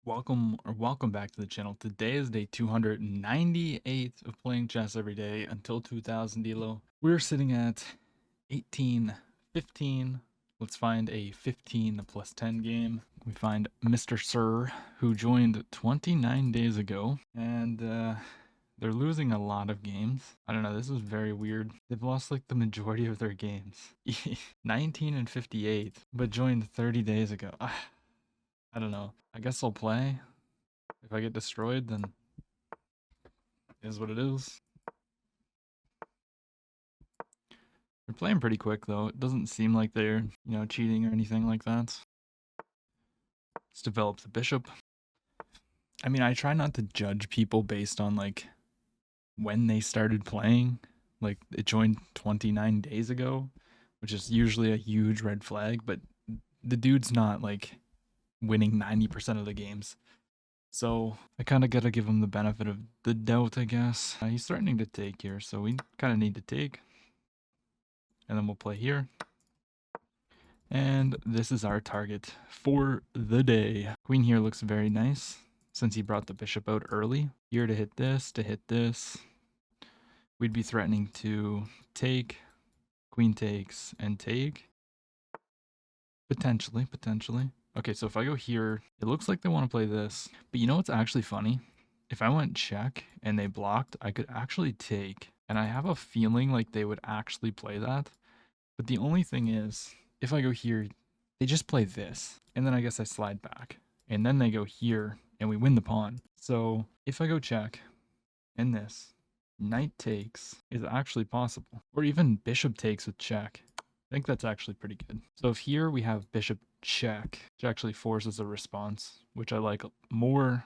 Welcome back to the channel. Today is day 298 of playing chess every day until 2000 Elo. We're sitting at 18-15. Let's find a 15 plus 10 game. We find Mr. Sir, who joined 29 days ago, and they're losing a lot of games. I don't know, this is very weird. They've lost like the majority of their games. 19 and 58, but joined 30 days ago. I don't know. I guess I'll play. If I get destroyed, then it is what it is. They're playing pretty quick, though. It doesn't seem like they're, cheating or anything like that. Let's develop the bishop. I mean, I try not to judge people based on, like, when they started playing. Like, it joined 29 days ago, which is usually a huge red flag, but the dude's not, like, winning 90% of the games. So I kind of got to give him the benefit of the doubt, I guess. He's threatening to take here, so we kind of need to take. And then we'll play here. And this is our target for the day. Queen here looks very nice since he brought the bishop out early. Here to hit this, to hit this. We'd be threatening to take, queen takes, and take. Potentially. Okay, so if I go here, it looks like they want to play this. But you know what's actually funny? If I went check and they blocked, I could actually take. And I have a feeling like they would actually play that. But the only thing is, if I go here, they just play this. And then I guess I slide back. And then they go here, and we win the pawn. So if I go check, and this, knight takes is actually possible. Or even bishop takes with check. I think that's actually pretty good. So if here we have bishop check, which actually forces a response, which I like more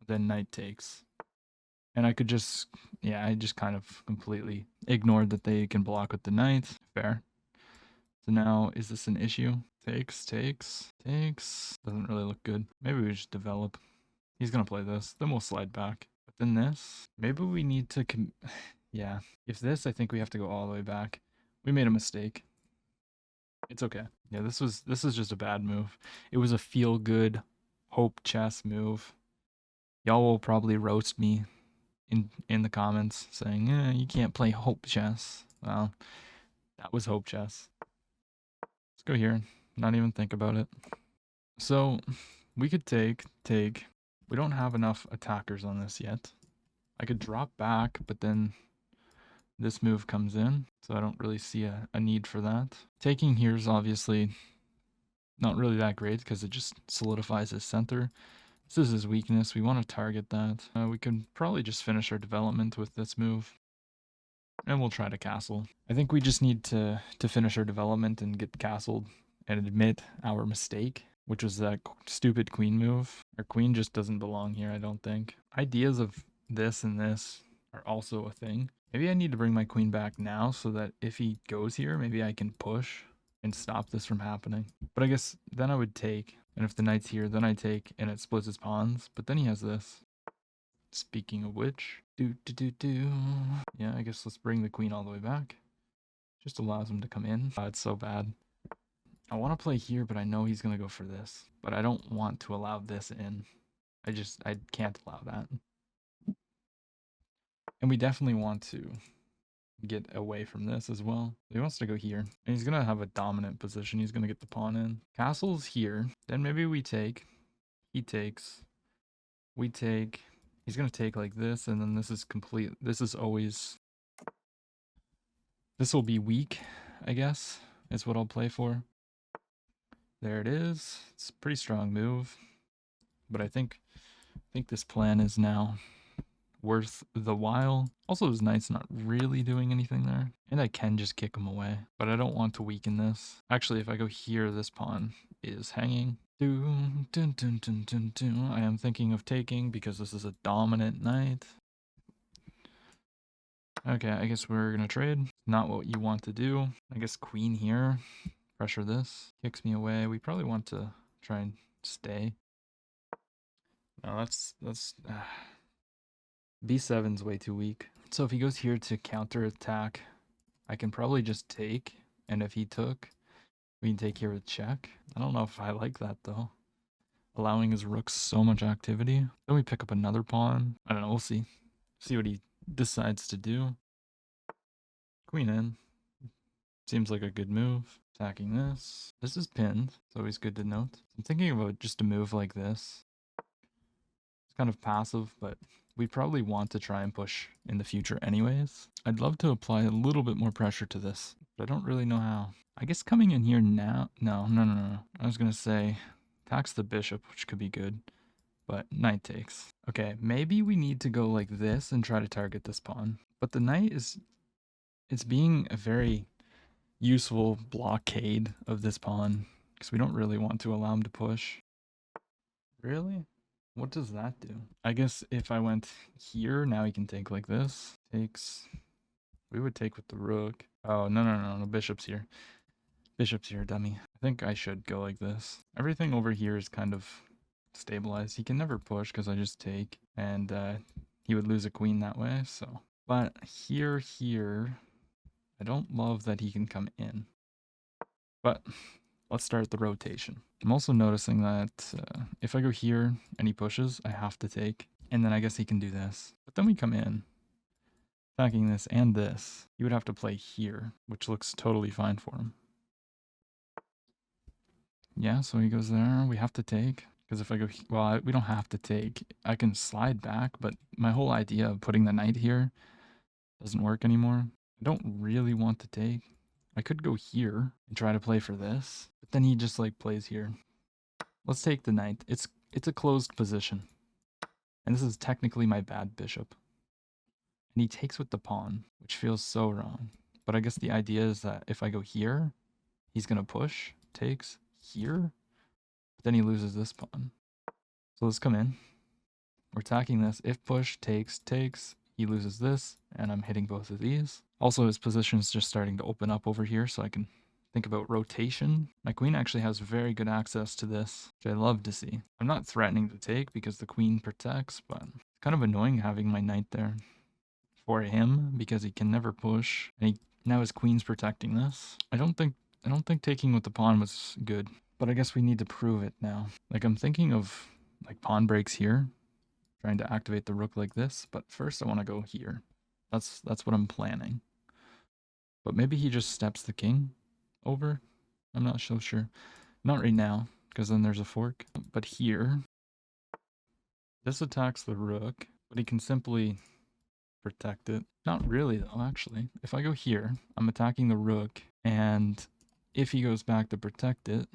than knight takes. And I could just, I just kind of completely ignored that they can block with the knight. Fair. So now, is this an issue? Takes. Doesn't really look good. Maybe we just develop. He's going to play this. Then we'll slide back. But then this. Maybe we need to... yeah. If this, I think we have to go all the way back. We made a mistake. It's okay. Yeah, this is just a bad move. It was a feel-good hope chess move. Y'all will probably roast me in the comments saying, you can't play hope chess. Well, that was hope chess. Let's go here. Not even think about it. So we could take. We don't have enough attackers on this yet. I could drop back, but then this move comes in. So I don't really see a need for that. Taking here is obviously not really that great because it just solidifies his center. This is his weakness. We want to target that. We can probably just finish our development with this move. And we'll try to castle. I think we just need to finish our development and get castled and admit our mistake, which was that stupid queen move. Our queen just doesn't belong here, I don't think. Ideas of this and this are also a thing. Maybe I need to bring my queen back now so that if he goes here, maybe I can push and stop this from happening. But I guess then I would take. And if the knight's here, then I take and it splits his pawns. But then he has this. Speaking of which, yeah, I guess let's bring the queen all the way back. Just allows him to come in. It's so bad. I want to play here, but I know he's going to go for this. But I don't want to allow this in. I can't allow that. And we definitely want to get away from this as well. He wants to go here. And he's going to have a dominant position. He's going to get the pawn in. Castle's here. Then maybe we take. He takes. We take. He's going to take like this, and then this is complete. This is always... This will be weak, I guess, is what I'll play for. There it is. It's a pretty strong move. But I think this plan is now worth the while. Also, his knight's not really doing anything there. And I can just kick him away. But I don't want to weaken this. Actually, if I go here, this pawn is hanging. I am thinking of taking because this is a dominant knight. Okay, I guess we're gonna trade. Not what you want to do. I guess queen here. Pressure this. Kicks me away. We probably want to try and stay. No, that's b7's way too weak. So if he goes here to counter attack, I can probably just take. And if he took, we can take here with check. I don't know if I like that though. allowing his rook so much activity. Then we pick up another pawn. I don't know, we'll see. See what he decides to do. Queen in. Seems like a good move. Attacking this. This is pinned. It's always good to note. I'm thinking about just a move like this. It's kind of passive, but we probably want to try and push in the future anyways. I'd love to apply a little bit more pressure to this, but I don't really know how. I guess coming in here now... No. I was going to say attacks the bishop, which could be good, but knight takes. Okay, maybe we need to go like this and try to target this pawn. But the knight is... It's being a very useful blockade of this pawn because we don't really want to allow him to push. Really? What does that do? I guess if I went here, now he can take like this. Takes... We would take with the rook. Oh, no, bishop's here. Bishop's here, dummy. I think I should go like this. Everything over here is kind of stabilized. He can never push because I just take, and he would lose a queen that way, so. But here, I don't love that he can come in. But let's start the rotation. I'm also noticing that if I go here and he pushes, I have to take. And then I guess he can do this. But then we come in, attacking this and this. He would have to play here, which looks totally fine for him. Yeah, so he goes there. We have to take. Because if I go... Well, we don't have to take. I can slide back, but my whole idea of putting the knight here doesn't work anymore. I don't really want to take. I could go here and try to play for this, but then he just like plays here. Let's take the knight. It's a closed position. And this is technically my bad bishop. And he takes with the pawn, which feels so wrong. But I guess the idea is that if I go here, he's going to push, takes here, but then he loses this pawn. So let's come in. We're attacking this. If push, takes, he loses this, and I'm hitting both of these. Also, his position is just starting to open up over here, so I can think about rotation. My queen actually has very good access to this, which I love to see. I'm not threatening to take because the queen protects, but it's kind of annoying having my knight there for him because he can never push, and now his queen's protecting this. I don't think taking with the pawn was good, but I guess we need to prove it now. Like, I'm thinking of like pawn breaks here, trying to activate the rook like this, but first I want to go here. That's what I'm planning. But maybe he just steps the king over. I'm not so sure. Not right now, because then there's a fork. But here, this attacks the rook, but he can simply protect it. Not really though, actually. If I go here, I'm attacking the rook, and if he goes back to protect it,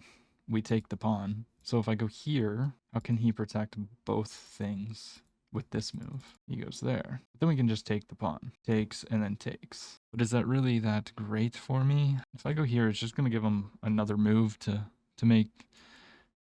we take the pawn. So if I go here, how can he protect both things with this move? He goes there. But then we can just take the pawn. Takes and then takes. But is that really that great for me? If I go here, it's just going to give him another move to make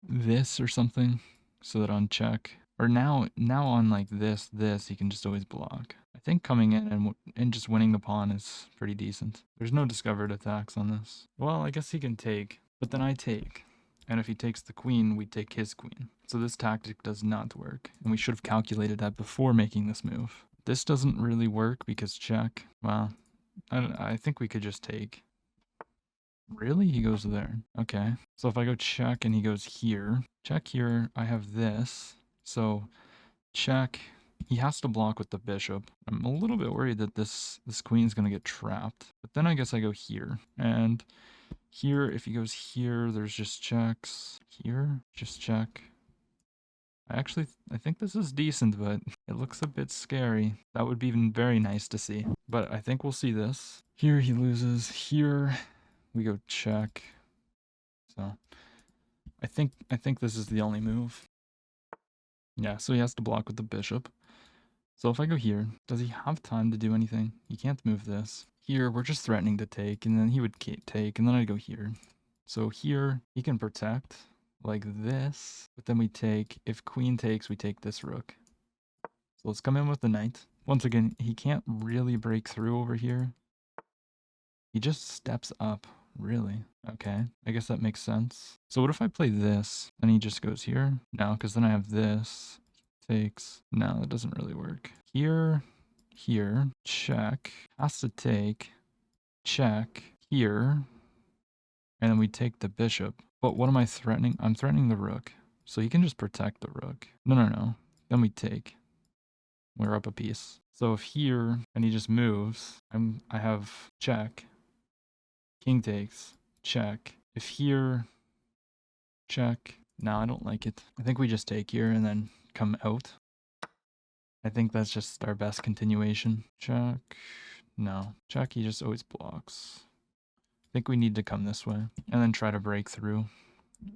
this or something so that on check. Or now on like this, he can just always block. I think coming in and just winning the pawn is pretty decent. There's no discovered attacks on this. Well, I guess he can take, but then I take. And if he takes the queen, we take his queen. So this tactic does not work. And we should have calculated that before making this move. This doesn't really work because check. Well, I think we could just take. Really? He goes there. Okay. So if I go check and he goes here. Check here. I have this. So check. He has to block with the bishop. I'm a little bit worried that this queen's going to get trapped. But then I guess I go here. And... here, if he goes here, there's just checks. Here, just check. I think this is decent, but it looks a bit scary. That would be even very nice to see. But I think we'll see this. Here he loses. Here we go check. So I think this is the only move. Yeah, so he has to block with the bishop. So if I go here, does he have time to do anything? He can't move this. Here, we're just threatening to take, and then he would take, and then I'd go here. So here, he can protect, like this, but then we take. If queen takes, we take this rook. So let's come in with the knight. Once again, he can't really break through over here. He just steps up, really. Okay, I guess that makes sense. So what if I play this, and he just goes here? No, because then I have this. Takes. No, that doesn't really work. Here, check, has to take, check, here, and then we take the bishop. But what am I threatening? I'm threatening the rook. So he can just protect the rook. No, no, no. Then we take. We're up a piece. So if here, and he just moves, I have check. King takes, check. If here, check. No, I don't like it. I think we just take here and then come out. I think that's just our best continuation. Check. No. Check, he just always blocks. I think we need to come this way and then try to break through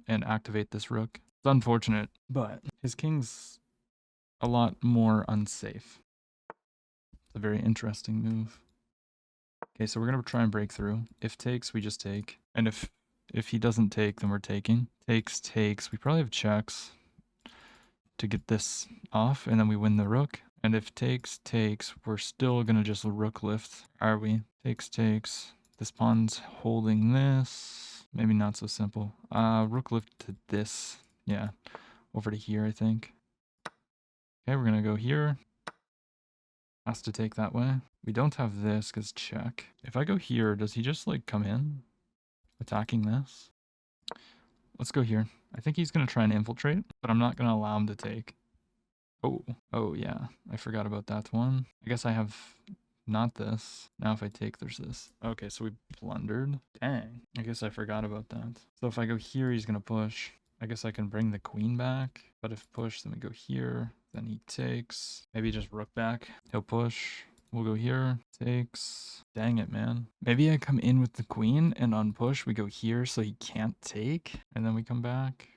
and activate this rook. It's unfortunate, but his king's a lot more unsafe. It's a very interesting move. Okay, so we're going to try and break through. If takes, we just take. And if he doesn't take, then we're taking. Takes. We probably have checks to get this off, and then we win the rook. And if takes, we're still going to just rook lift, are we? Takes. This pawn's holding this. Maybe not so simple. Rook lift to this. Yeah, over to here, I think. Okay, we're going to go here. Has to take that way. We don't have this because check. If I go here, does he just like come in? Attacking this? Let's go here. I think he's going to try and infiltrate, but I'm not going to allow him to take. Oh yeah. I forgot about that one. I guess I have not this. Now if I take, there's this. Okay, so we blundered. Dang. I guess I forgot about that. So if I go here, he's going to push. I guess I can bring the queen back, but if push, then we go here. Then he takes. Maybe just rook back. He'll push. We'll go here. Takes. Dang it, man. Maybe I come in with the queen and on push we go here so he can't take. And then we come back.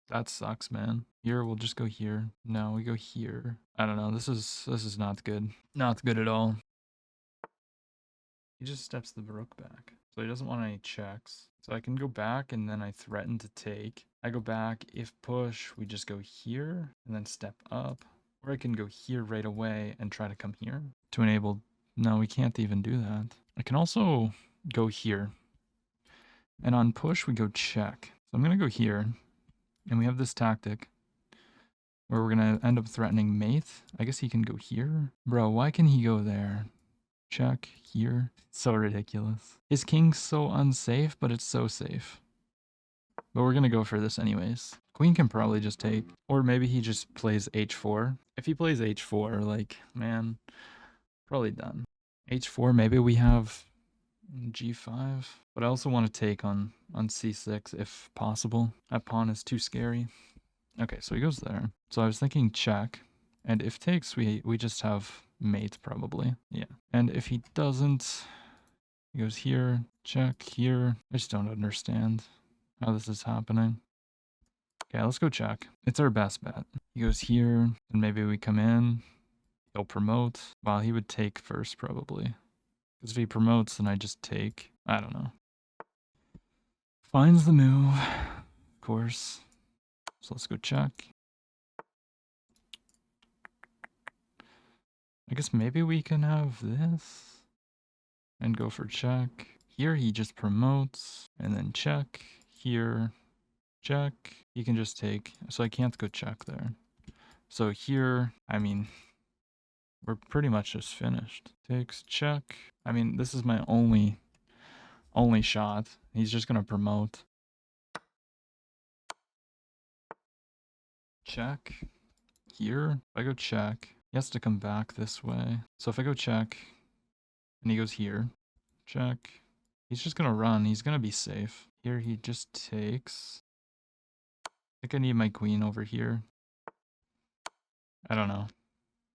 That sucks, man. Here, we'll just go here. No, we go here. I don't know. This is not good. Not good at all. He just steps the rook back. So he doesn't want any checks. So I can go back and then I threaten to take. I go back. If push, we just go here and then step up. Or I can go here right away and try to come here to enable. No, we can't even do that. I can also go here. And on push, we go check. So I'm going to go here. And we have this tactic where we're going to end up threatening mate. I guess he can go here. Bro, why can he go there? Check here. So ridiculous. His king's so unsafe, but it's so safe. But we're going to go for this anyways. Queen can probably just take. Or maybe he just plays h4. If he plays h4, like, man, probably done. h4, maybe we have g5. But I also want to take on c6 if possible. That pawn is too scary. Okay, so he goes there. So I was thinking check. And if takes, we just have mate probably. Yeah. And if he doesn't, he goes here, check here. I just don't understand how this is happening. Okay, let's go check. It's our best bet. He goes here, and maybe we come in. He'll promote. Well, he would take first probably. Because if he promotes, then I just take. I don't know. Finds the move, of course. So let's go check. I guess maybe we can have this and go for check. Here he just promotes and then check. Here, check. He can just take. So I can't go check there. So here, I mean, we're pretty much just finished. Takes, check. I mean, this is my only shot. He's just going to promote. Check. Here, if I go check, he has to come back this way. So if I go check, and he goes here, check. He's just going to run. He's going to be safe. Here he just takes. I think I need my queen over here. I don't know.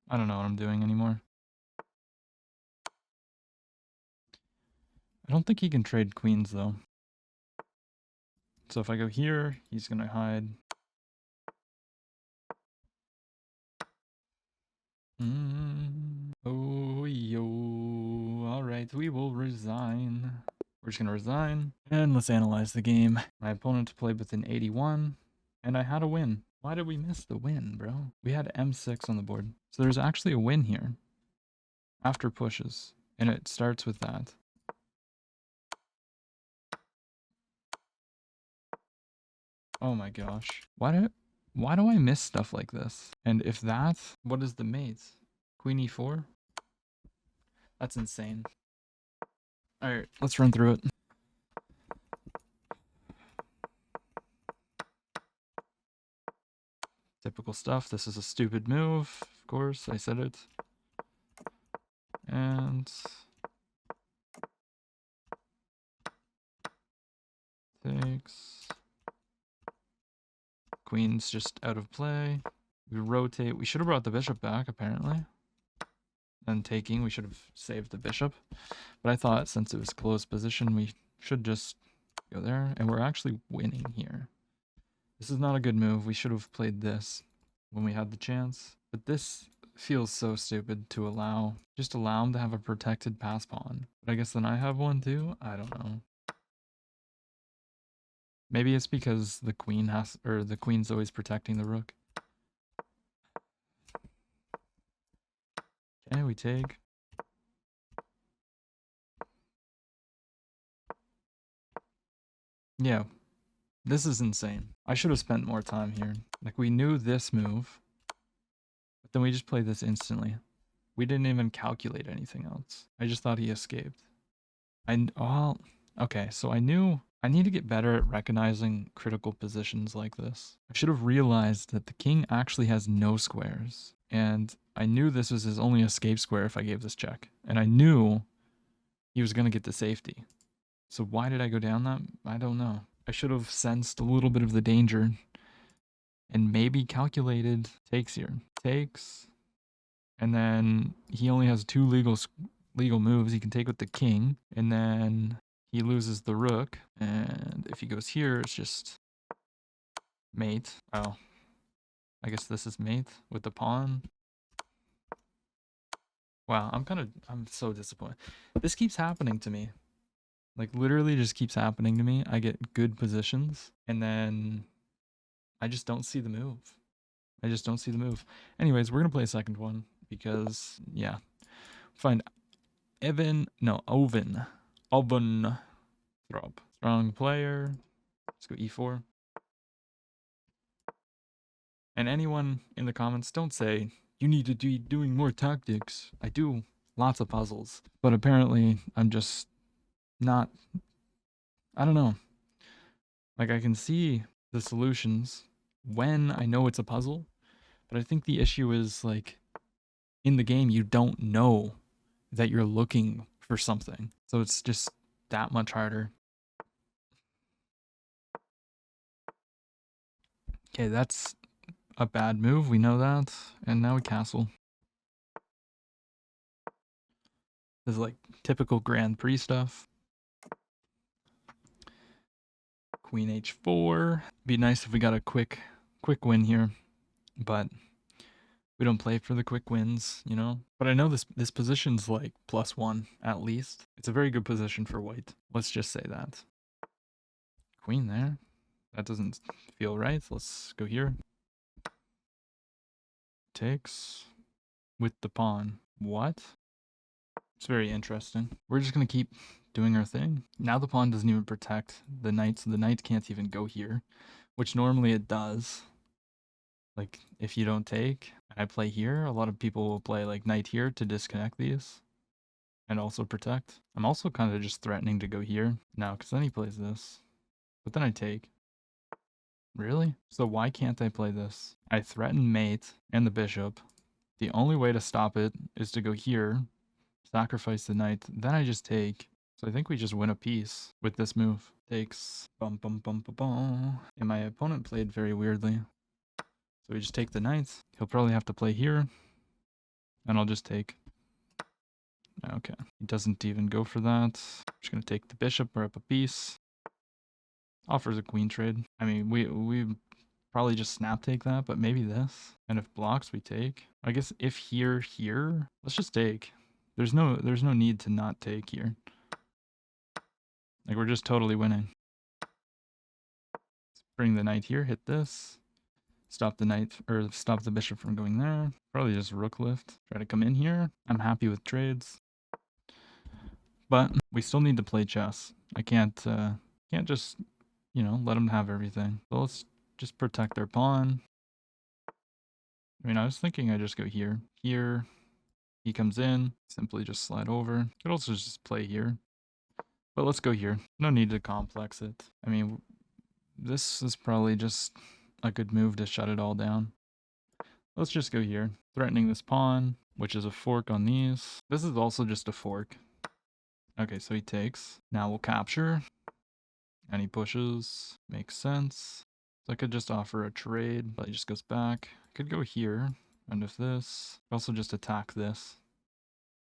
I don't know what I'm doing anymore. I don't think he can trade queens though. So if I go here, he's going to hide. Oh, yo. Alright, we will resign. We're just going to resign. And let's analyze the game. My opponent played with an 81. And I had a win. Why did we miss the win, bro? We had M6 on the board. So there's actually a win here. After pushes. And it starts with that. Oh my gosh. Why do I miss stuff like this? And if that, what is the mate? Queen e4? That's insane. Alright, let's run through it. Typical stuff. This is a stupid move. Of course, I said it. And takes. Queen's just out of play. We rotate. We should have brought the bishop back, apparently. And taking, we should have saved the bishop. But I thought since it was closed position, we should just go there. And we're actually winning here. This is not a good move. We should have played this when we had the chance. But this feels so stupid to allow. Just allow him to have a protected pass pawn. But I guess then I have one too? I don't know. Maybe it's because the queen has, or the queen's always protecting the rook. Okay, we take. Yeah, this is insane. I should have spent more time here. Like, we knew this move, but then we just played this instantly. We didn't even calculate anything else. I just thought he escaped. Well, okay, so I knew I need to get better at recognizing critical positions like this. I should have realized that the king actually has no squares. And I knew this was his only escape square if I gave this check. And I knew he was going to get the safety. So why did I go down that? I don't know. I should have sensed a little bit of the danger and maybe calculated takes here. Takes. And then he only has two legal moves. He can take with the king. And then he loses the rook. And if he goes here, it's just mate. Oh. I guess this is mate with the pawn. Wow, I'm so disappointed. This keeps happening to me. Like, literally just keeps happening to me. I get good positions, and then I just don't see the move. I just don't see the move. Anyways, we're going to play a second one, because, yeah. Find Oven Throp. Strong player. Let's go e4. And anyone in the comments, don't say, you need to be doing more tactics. I do lots of puzzles. But apparently, I'm just not, I don't know. Like, I can see the solutions when I know it's a puzzle. But I think the issue is, like, in the game, you don't know that you're looking for something. So it's just that much harder. Okay, that's a bad move. We know that. And now we castle. This is like typical Grand Prix stuff. Queen h4. Be nice if we got a quick win here. But we don't play for the quick wins, you know? But I know this position's like +1 at least. It's a very good position for white. Let's just say that. Queen there. That doesn't feel right. Let's go here. Takes with the pawn. What? It's very interesting. We're just going to keep doing our thing. Now the pawn doesn't even protect the knight, so the knight can't even go here, which normally it does. Like, if you don't take, and I play here, a lot of people will play, like, knight here to disconnect these and also protect. I'm also kind of just threatening to go here now, because then he plays this. But then I take. Really? So why can't I play this? I threaten mate and the bishop. The only way to stop it is to go here, sacrifice the knight, then I just take. So I think we just win a piece with this move. Takes. Bum bum bum bum bum. And my opponent played very weirdly. So we just take the knight. He'll probably have to play here. And I'll just take. Okay. He doesn't even go for that. I'm just going to take the bishop or up a piece. Offers a queen trade. I mean, we probably just snap take that, but maybe this. And if blocks, we take. I guess if here, let's just take. There's no need to not take here. Like, we're just totally winning. Let's bring the knight here, hit this. Stop the knight, or stop the bishop from going there. Probably just rook lift. Try to come in here. I'm happy with trades. But we still need to play chess. I can't just, you know, let them have everything. So let's just protect their pawn. I mean, I was thinking I just go here. Here. He comes in. Simply just slide over. Could also just play here. But let's go here. No need to complex it. I mean, this is probably just a good move to shut it all down. Let's just go here. Threatening this pawn, which is a fork on these. This is also just a fork. Okay, so he takes. Now we'll capture. And he pushes. Makes sense. So I could just offer a trade, but he just goes back. Could go here. And if this. Also just attack this.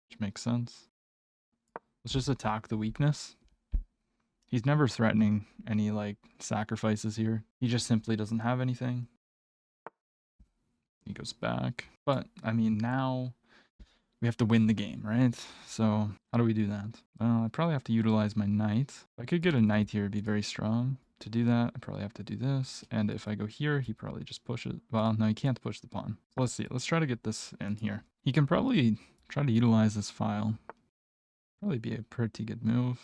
Which makes sense. Let's just attack the weakness. He's never threatening any, like, sacrifices here. He just simply doesn't have anything. He goes back. But, I mean, now we have to win the game, right? So, how do we do that? Well, I probably have to utilize my knight. If I could get a knight here, it'd be very strong. To do that, I probably have to do this. And if I go here, he probably just pushes. Well, no, he can't push the pawn. So let's see. Let's try to get this in here. He can probably try to utilize this file. Probably be a pretty good move.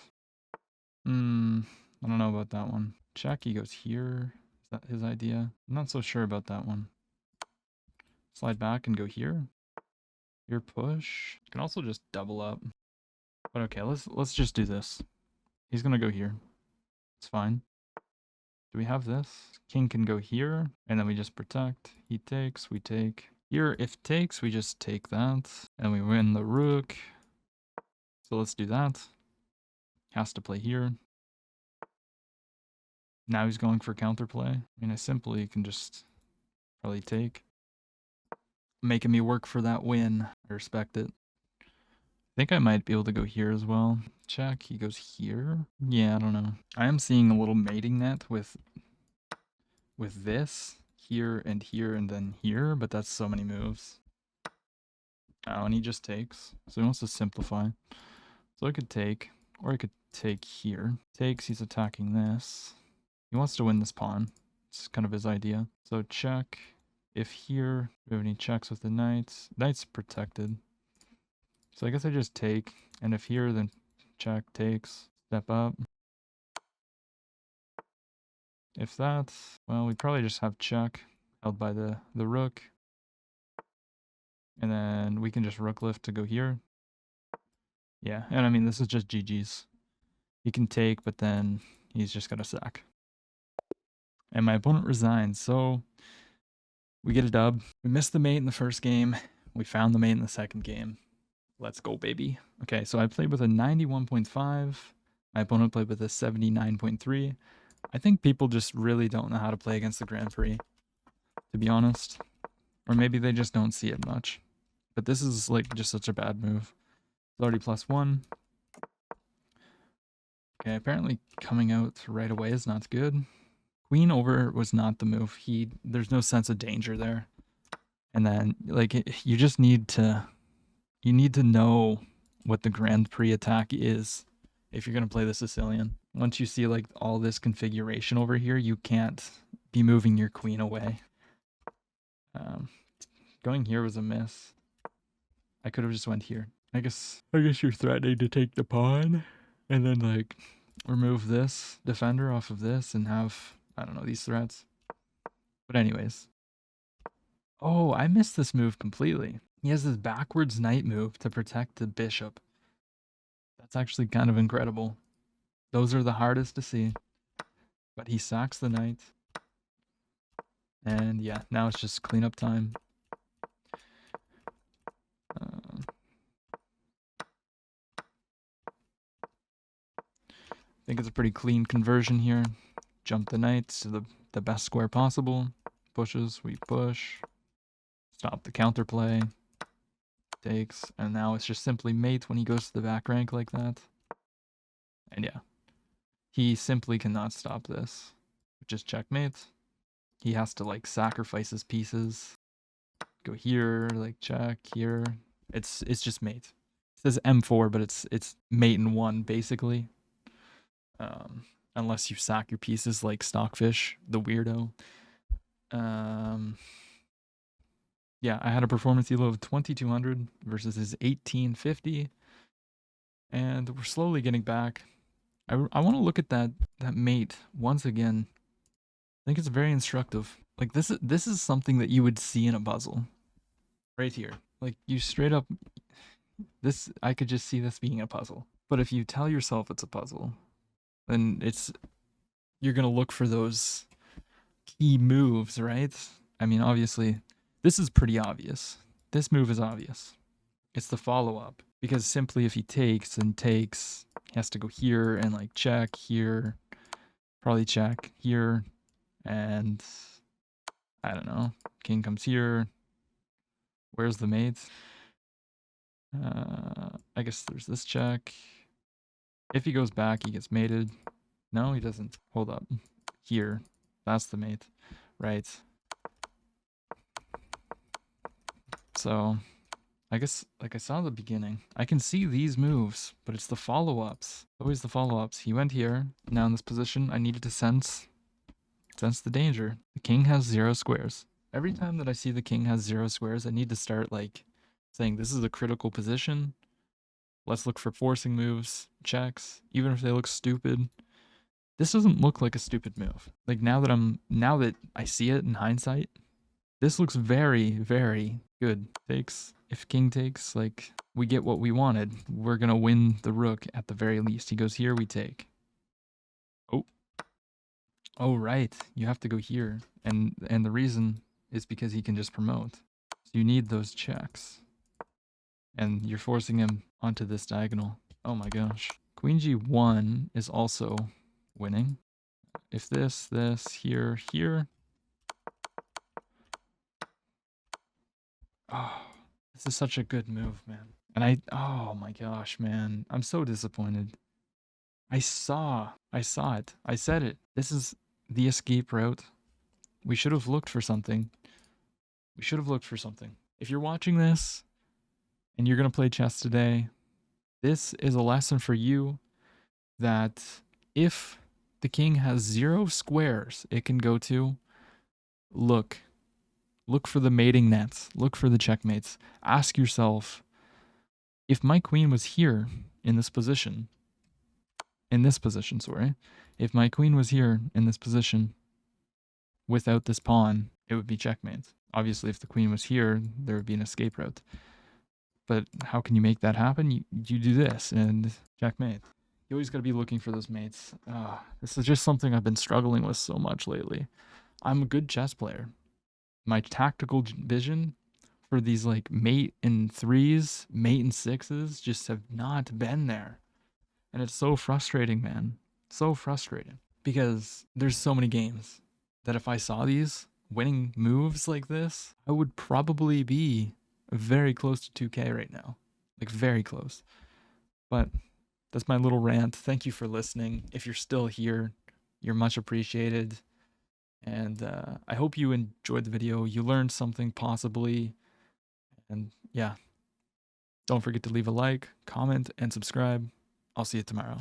I don't know about that one. Check, he goes here. Is that his idea? I'm not so sure about that one. Slide back and go here. Here push. You can also just double up. But okay, let's just do this. He's gonna go here. It's fine. Do we have this? King can go here, and then we just protect. He takes, we take. Here, if takes, we just take that. And we win the rook. So let's do that. Has to play here. Now he's going for counterplay. I mean, I simply can just probably take. Making me work for that win. I respect it. I think I might be able to go here as well. Check. He goes here. Yeah, I don't know. I am seeing a little mating net with this here, and then here, but that's so many moves. Oh, and he just takes. So he wants to simplify. So I could take, or I could take here. Takes, he's attacking this. He wants to win this pawn. It's kind of his idea. So check. If here, we have any checks with the knights. Knight's protected. So I guess I just take. And if here, then check, takes, step up. If that's, well, we probably just have check held by the rook. And then we can just rook lift to go here. Yeah, and I mean, this is just GG's. He can take, but then he's just got to sack. And my opponent resigns, so we get a dub. We missed the mate in the first game. We found the mate in the second game. Let's go, baby. Okay, so I played with a 91.5. My opponent played with a 79.3. I think people just really don't know how to play against the Grand Prix, to be honest. Or maybe they just don't see it much. But this is like just such a bad move. It's already +1. Okay, apparently coming out right away is not good. Queen over was not the move. There's no sense of danger there. And then like you just need to know what the Grand Prix attack is if you're going to play the Sicilian. Once you see like all this configuration over here, you can't be moving your queen away. Going here was a miss. I could have just went here. I guess you're threatening to take the pawn and then like remove this defender off of this and have, I don't know, these threats. But anyways. Oh, I missed this move completely. He has this backwards knight move to protect the bishop. That's actually kind of incredible. Those are the hardest to see. But he sacks the knight. And yeah, now it's just cleanup time. I think it's a pretty clean conversion here. Jump the knights to the best square possible. Pushes, we push. Stop the counterplay. Takes, and now it's just simply mate when he goes to the back rank like that. And yeah, he simply cannot stop this. Just checkmate. He has to like sacrifice his pieces. Go here, like check here. It's just mate. It says M4, but it's mate in one basically. Unless you sack your pieces like Stockfish, the weirdo. Yeah, I had a performance elo of 2200 versus his 1850. And we're slowly getting back. I want to look at that mate once again. I think it's very instructive. Like this is something that you would see in a puzzle. Right here. Like you straight up this I could just see this being a puzzle. But if you tell yourself it's a puzzle, then you're going to look for those key moves, right? I mean, obviously This is pretty obvious. This move is obvious. It's the follow-up. Because simply if he takes and takes, he has to go here and like check here, probably check here, and I don't know. King comes here. Where's the mate? I guess there's this check. If he goes back, he gets mated. No, he doesn't. Hold up. Here. That's the mate. Right. So, I guess, like I saw at the beginning, I can see these moves, but it's the follow-ups. Always the follow-ups. He went here. Now in this position, I needed to sense the danger. The king has 0 squares. Every time that I see the king has 0 squares, I need to start, like, saying this is a critical position. Let's look for forcing moves, checks, even if they look stupid. This doesn't look like a stupid move. Like, now that I see it in hindsight, this looks very, very good. Takes. If king takes, like, we get what we wanted. We're gonna win the rook at the very least. He goes here, we take. Oh. Oh, right. You have to go here. And the reason is because he can just promote. So you need those checks. And you're forcing him onto this diagonal. Oh my gosh. Queen g1 is also winning. If this, here, here. Oh, this is such a good move, man. And oh my gosh, man. I'm so disappointed. I saw it. I said it. This is the escape route. We should have looked for something. We should have looked for something. If you're watching this and you're going to play chess today, this is a lesson for you that if the king has 0 squares it can go to, look for the mating nets, look for the checkmates. Ask yourself, if my queen was here in this position, if my queen was here in this position without this pawn, it would be checkmate. Obviously, if the queen was here, there would be an escape route. But how can you make that happen? You do this and checkmate. You always got to be looking for those mates. This is just something I've been struggling with so much lately. I'm a good chess player. My tactical vision for these like mate in 3s, mate in 6s just have not been there. And it's so frustrating, man. So frustrating. Because there's so many games that if I saw these winning moves like this, I would probably be very close to 2K right now. Like, very close. But that's my little rant. Thank you for listening. If you're still here, you're much appreciated. And I hope you enjoyed the video. You learned something possibly. And yeah, don't forget to leave a like, comment, and subscribe. I'll see you tomorrow.